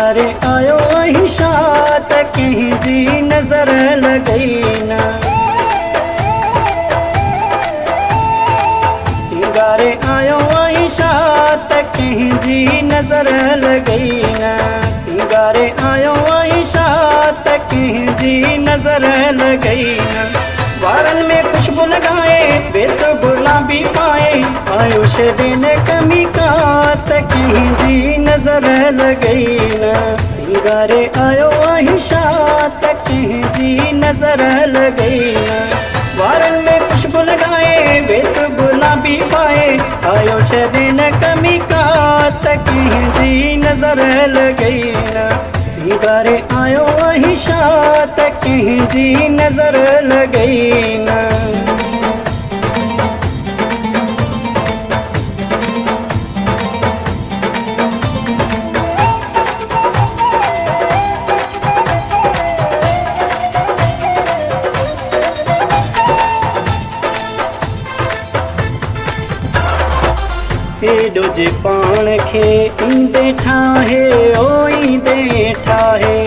सिंगारे आयो वही शात कहीं जी नजर लगई ना। सिंगारे आयो वही शात कहीं जी नजर लगई ना। सिंगारे आयो वही शात कहीं जी नजर लगई ना। वारन में खुशबू लगाए बेस गुलाबी पाए आयुष दिन कमी का कहीं जी नजर लगई ना। सिंगारे आयो वही शात कहीं जी नजर लगई ना। वारन में खुशबू लगाए बेस गुलाबी पाए आयुष दिन कमी का कहीं जी नजर लगई ना। सिंगारे आयो वही शात कहीं जी नजर लगई ना। एडो जे पाण खे ईंदे ठाहे ओ ईंदे ठाहे।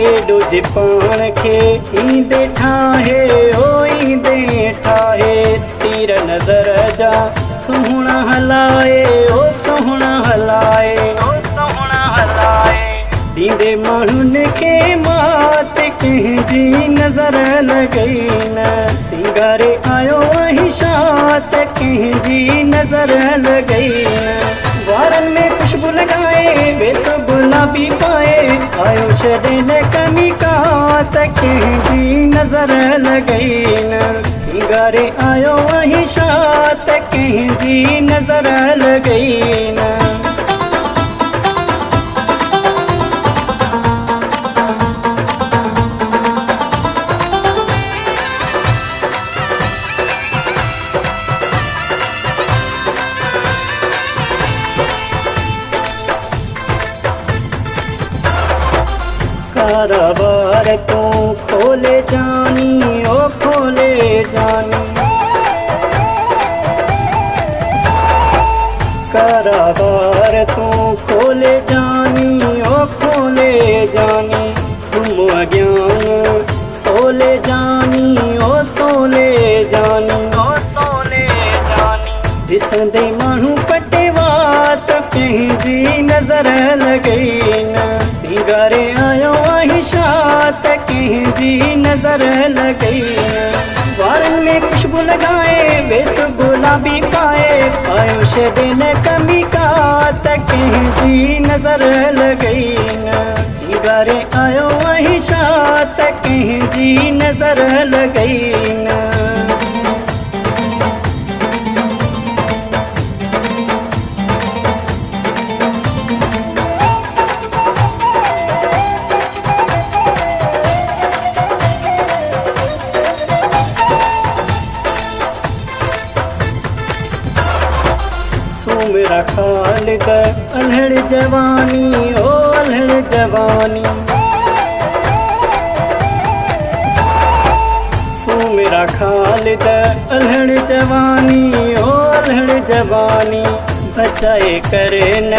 एडो जे पाण खे ईंदे ठाहे ओ ईंदे ठाहे। तीर नज़र जा सुहिणा हलाए ओ सुहिणा हलाए ओ सुहिणा हलाए। ॾींदे माण्हुनि खे मात कंहिंजी नज़र लगई न। सिंगारे आयो वही शात कंहिंजी नज़र लगई न। वारन में खुशबू लगाए बेस गुलाबी पाए आयो छॾे न कमी का कंहिंजी नज़र लगई न। सिंगारे आयो वही शात कंहिंजी नज़र लगई न। कारावार तू खोले जानी ओ खोले जानी। कारावार तू खोले जानी ओ खोले जानी। तुम अज्ञान सोले जानी ओ सोले जानी ओ सोले जानी। ॾिसंदे माण्हू पटे वात कंहिंजी नज़र लगई न। सिंगारे आयो वही शात कंहिंजी नज़र लगई न। वारन में खुशबू लगाए बेस गुलाबी पाए आयो छॾे न कमी का कंहिंजी नज़र लगई न। सिंगारे आयो वही शात कंहिंजी नज़र लगई न। मेरा खालिद अल्हड़ जवानी ओ अल्हड़ जवानी। सो मेरा खालिद अल्हड़ जवानी ओ अल्हड़ जवानी। बचाए करे न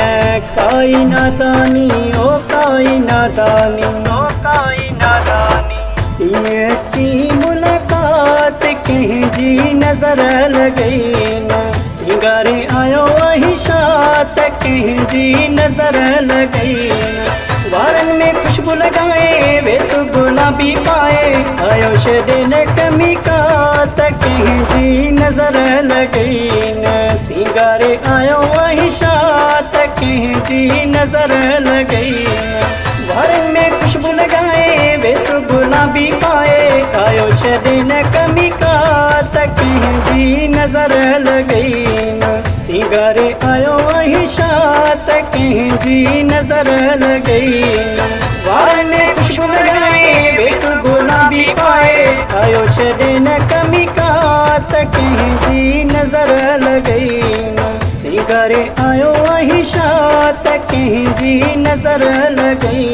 काई नादानी ओ काई नादानी ओ काई नादानी। ये अच्छी मुलाकात कंहिंजी नज़र लगई न। सिंगारे आयो वही शात कंहिंजी नज़र लगई न। वारन में खुशबू लगाए बेस गुलाबी पाए आयो छॾे न कमी का कंहिंजी नज़र लगई न। सिंगारे आयो वही शात कंहिंजी नज़र लगई न। वारन में खुशबू लगाए बेस गुलाबी पाए आयो छॾे न कमी का कंहिंजी नज़र लगई न। सिंगारे आयो वही शात कंहिंजी नज़र लगई न। वारन में खुशबू लगाए बेस गुलाबी पाए आयो छॾे न कमी का कंहिंजी नज़र लगई न। सिंगारे आयो वही शात कंहिंजी नज़र लगई